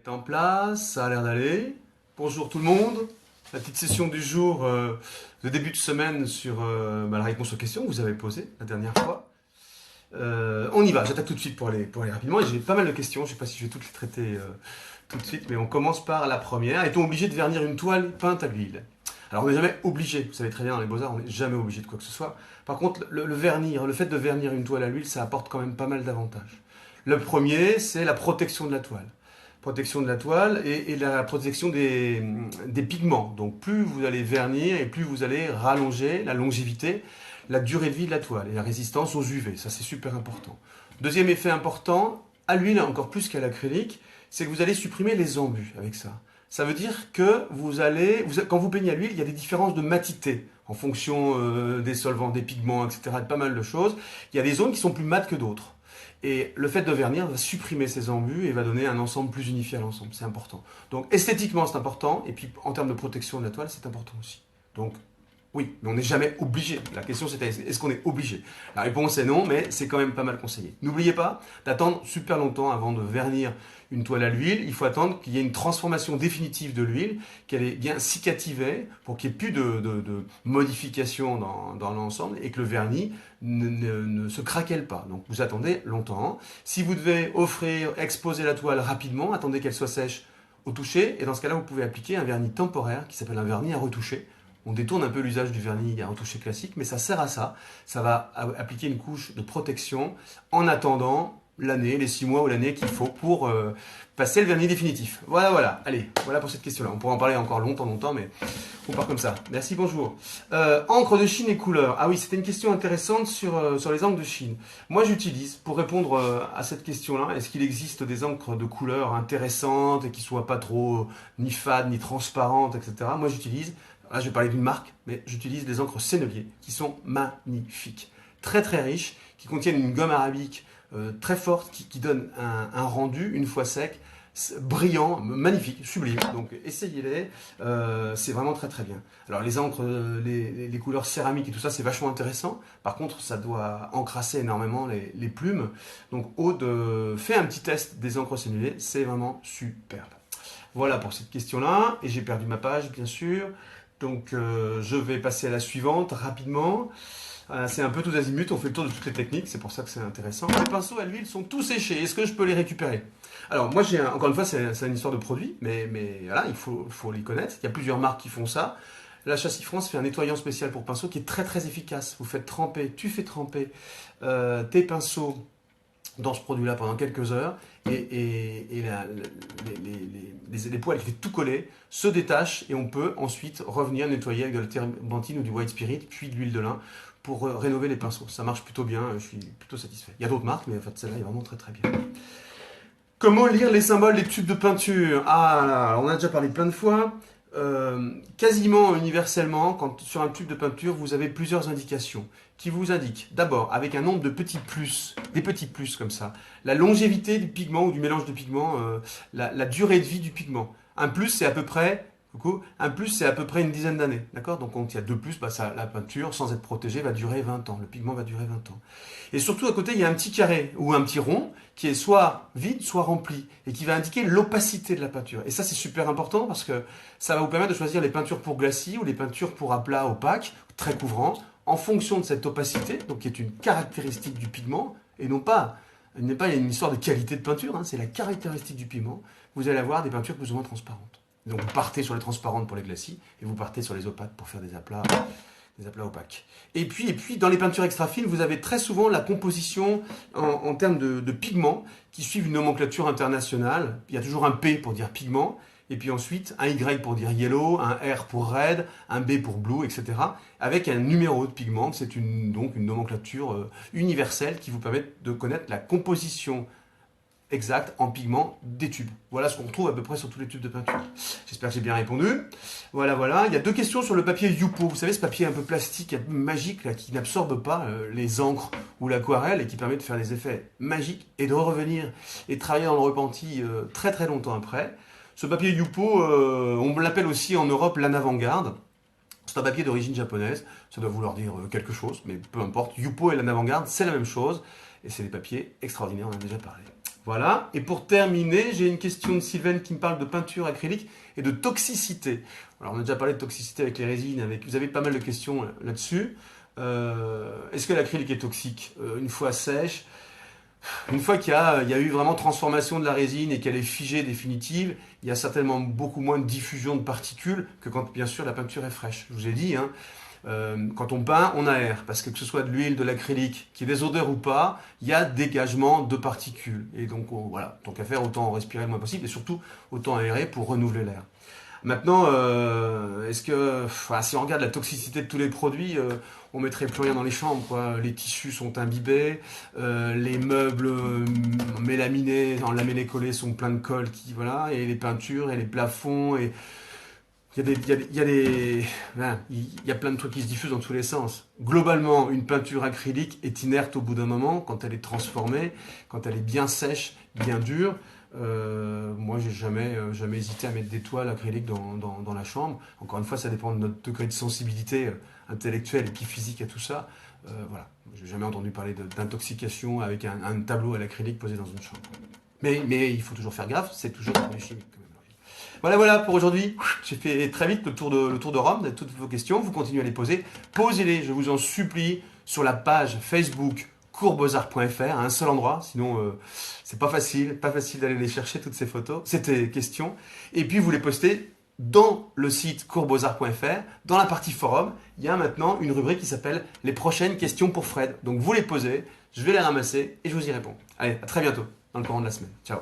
mettre en place, ça a l'air d'aller. Bonjour tout le monde. La petite session du jour de début de semaine sur la réponse aux questions que vous avez posées la dernière fois. On y va, j'attaque tout de suite pour aller rapidement. Et j'ai pas mal de questions, je ne sais pas si je vais toutes les traiter tout de suite, mais on commence par la première. Est-on obligé de vernir une toile peinte à l'huile? Alors on n'est jamais obligé, vous savez très bien dans les beaux-arts, on n'est jamais obligé de quoi que ce soit. Par contre, le fait de vernir une toile à l'huile, ça apporte quand même pas mal d'avantages. Le premier, c'est la protection de la toile. Protection de la toile et la protection des pigments. Donc plus vous allez vernir et plus vous allez rallonger la longévité, la durée de vie de la toile et la résistance aux UV. Ça, c'est super important. Deuxième effet important, à l'huile encore plus qu'à l'acrylique, c'est que vous allez supprimer les embûts avec ça. Ça veut dire que quand vous peignez à l'huile, il y a des différences de matité en fonction des solvants, des pigments, etc. De pas mal de choses. Il y a des zones qui sont plus mates que d'autres. Et le fait de vernir va supprimer ces embûts et va donner un ensemble plus unifié à l'ensemble. C'est important. Donc esthétiquement, c'est important. Et puis en termes de protection de la toile, c'est important aussi. Donc oui, mais on n'est jamais obligé. La question c'était est-ce qu'on est obligé? La réponse est non, mais c'est quand même pas mal conseillé. N'oubliez pas d'attendre super longtemps avant de vernir une toile à l'huile. Il faut attendre qu'il y ait une transformation définitive de l'huile, qu'elle est bien cicativée pour qu'il n'y ait plus de modifications dans l'ensemble et que le vernis ne se craquelle pas. Donc vous attendez longtemps. Si vous devez exposer la toile rapidement, attendez qu'elle soit sèche au toucher. Et dans ce cas-là, vous pouvez appliquer un vernis temporaire qui s'appelle un vernis à retoucher. On détourne un peu l'usage du vernis à retoucher classique, mais ça sert à ça. Ça va appliquer une couche de protection en attendant l'année, les 6 mois ou l'année qu'il faut pour passer le vernis définitif. Voilà. Allez, voilà pour cette question-là. On pourra en parler encore longtemps, mais on part comme ça. Merci, bonjour. Encre de Chine et couleur. Ah oui, c'était une question intéressante sur les encres de Chine. Moi, j'utilise, pour répondre à cette question-là, est-ce qu'il existe des encres de couleur intéressantes et qui ne soient pas trop ni fades, ni transparentes, etc. Moi, j'utilise... Là, je vais parler d'une marque, mais j'utilise des encres Sennelier qui sont magnifiques, très très riches, qui contiennent une gomme arabique très forte, qui donne un rendu, une fois sec, brillant, magnifique, sublime. Donc essayez-les, c'est vraiment très très bien. Alors les encres, les couleurs céramiques et tout ça, c'est vachement intéressant. Par contre, ça doit encrasser énormément les plumes. Donc Aude, fais un petit test des encres Sennelier, c'est vraiment superbe. Voilà pour cette question-là, et j'ai perdu ma page bien sûr. Donc je vais passer à la suivante rapidement. C'est un peu tous azimuts, on fait le tour de toutes les techniques, c'est pour ça que c'est intéressant. Les pinceaux à l'huile sont tous séchés, est-ce que je peux les récupérer? Alors moi, encore une fois, c'est une histoire de produit, mais voilà, il faut les connaître. Il y a plusieurs marques qui font ça. La Châssis France fait un nettoyant spécial pour pinceaux qui est très très efficace. Tu fais tremper tes pinceaux dans ce produit-là pendant quelques heures et les poils qui étaient tout collés se détachent et on peut ensuite revenir nettoyer avec de la turpentine ou du white spirit puis de l'huile de lin pour rénover les pinceaux. Ça marche plutôt bien, je suis plutôt satisfait. Il y a d'autres marques, mais en fait celle-là est vraiment très très bien. Comment lire les symboles des tubes de peinture? Ah, on a déjà parlé plein de fois. Quasiment universellement, sur un tube de peinture, vous avez plusieurs indications qui vous indiquent d'abord avec un nombre de petits plus, des petits plus comme ça, la longévité du pigment ou du mélange de pigments, la durée de vie du pigment. Un plus, c'est à peu près une dizaine d'années, d'accord? Donc quand il y a 2 plus, la peinture, sans être protégée, va durer 20 ans. Le pigment va durer 20 ans. Et surtout, à côté, il y a un petit carré ou un petit rond qui est soit vide, soit rempli, et qui va indiquer l'opacité de la peinture. Et ça, c'est super important parce que ça va vous permettre de choisir les peintures pour glacis ou les peintures pour aplat opaque, très couvrant, en fonction de cette opacité, donc qui est une caractéristique du pigment, et non pas, il n'est pas une histoire de qualité de peinture, hein, c'est la caractéristique du pigment. Vous allez avoir des peintures plus ou moins transparentes. Donc vous partez sur les transparentes pour les glacis et vous partez sur les opaques pour faire des aplats opaques. Et puis dans les peintures extra fines, vous avez très souvent la composition en termes de pigments qui suivent une nomenclature internationale. Il y a toujours un P pour dire pigment, et puis ensuite un Y pour dire yellow, un R pour red, un B pour blue, etc. Avec un numéro de pigment. C'est donc une nomenclature universelle qui vous permet de connaître la composition exact en pigment des tubes. Voilà ce qu'on retrouve à peu près sur tous les tubes de peinture. J'espère que j'ai bien répondu. Voilà. Il y a 2 questions sur le papier Yupo. Vous savez, ce papier un peu plastique, un peu magique, là, qui n'absorbe pas les encres ou l'aquarelle et qui permet de faire des effets magiques et de revenir et travailler dans le repenti très très longtemps après. Ce papier Yupo, on l'appelle aussi en Europe l'An avant-garde. C'est un papier d'origine japonaise. Ça doit vouloir dire quelque chose, mais peu importe. Yupo et l'An avant-garde, c'est la même chose. Et c'est des papiers extraordinaires, on en a déjà parlé. Voilà. Et pour terminer, j'ai une question de Sylvaine qui me parle de peinture acrylique et de toxicité. Alors, on a déjà parlé de toxicité avec les résines, vous avez pas mal de questions là-dessus. Est-ce que l'acrylique est toxique une fois sèche? Une fois qu'il y a eu vraiment transformation de la résine et qu'elle est figée définitive, il y a certainement beaucoup moins de diffusion de particules que quand, bien sûr, la peinture est fraîche. Je vous ai dit, hein, quand on peint, on aère, parce que ce soit de l'huile, de l'acrylique, qu'il y ait des odeurs ou pas, il y a dégagement de particules. Et donc, voilà, tant qu'à faire, autant respirer le moins possible et surtout, autant aérer pour renouveler l'air. Maintenant, si on regarde la toxicité de tous les produits, on mettrait plus rien dans les chambres, quoi. Les tissus sont imbibés, les meubles mélaminés, en lamellé collé sont pleins de colle, voilà, et les peintures et les plafonds et il y a plein de trucs qui se diffusent dans tous les sens. Globalement, une peinture acrylique est inerte au bout d'un moment quand elle est transformée, quand elle est bien sèche, bien dure. Moi, j'ai jamais hésité à mettre des toiles acryliques dans la chambre. Encore une fois, ça dépend de notre degré de sensibilité intellectuelle et puis physique à tout ça. Voilà, j'ai jamais entendu parler d'intoxication avec un tableau à l'acrylique posé dans une chambre. Mais il faut toujours faire gaffe, c'est toujours des produits chimiques quand même. Voilà pour aujourd'hui. J'ai fait très vite le tour de Rome, de toutes vos questions. Vous continuez à les poser. Posez-les, je vous en supplie, sur la page Facebook coursbeauxarts.fr, à un seul endroit, sinon c'est pas facile d'aller les chercher toutes ces photos, ces questions. Et puis vous les postez dans le site coursbeauxarts.fr, dans la partie forum, il y a maintenant une rubrique qui s'appelle les prochaines questions pour Fred. Donc vous les posez, je vais les ramasser et je vous y réponds. Allez, à très bientôt dans le courant de la semaine. Ciao.